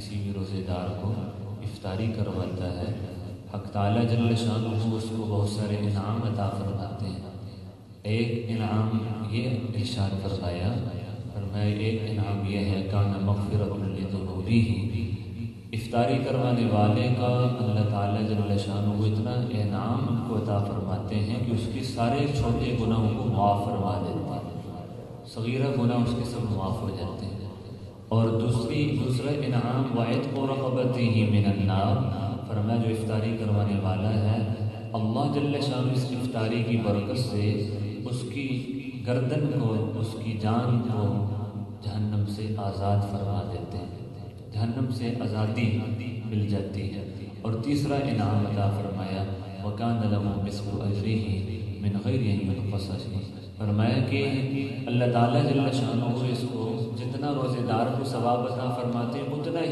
کسی بھی روزے دار کو افطاری کرواتا ہے، حق تعالیٰ جل شانہ اس کو بہت سارے انعام عطا فرماتے ہیں۔ ایک انعام یہ ارشاد فرمایا، ایک انعام یہ ہے کان مغفرۃ لذنوبہ، افطاری کروانے والے کا اللہ تعالیٰ جل شانہ اتنا انعام ان کو عطا فرماتے ہیں کہ اس کے سارے چھوٹے گناہوں کو معاف فرما دیتا ہے، صغیرہ گناہ اس کے سب معاف ہو جاتے ہیں۔ اور دوسرا انعام وعتق رقبتہ من النار، فرمایا جو افطاری کروانے والا ہے اللہ جل شانہ اس افطاری کی برکت سے اس کی گردن کو، اس کی جان کو جہنم سے آزاد فرما دیتے ہیں، جہنم سے آزادی مل جاتی ہے۔ اور تیسرا انعام عطا فرمایا وَكَانَ لَهُ مِثْلُ أَجْرِهِ مِنْ غَيْرِ أَنْ يُنْقَصَ، فرمایا کہ اللہ تعالیٰ جل شانہ اس کو جتنا روزے دار کو ثواب عطا فرماتے ہیں اتنا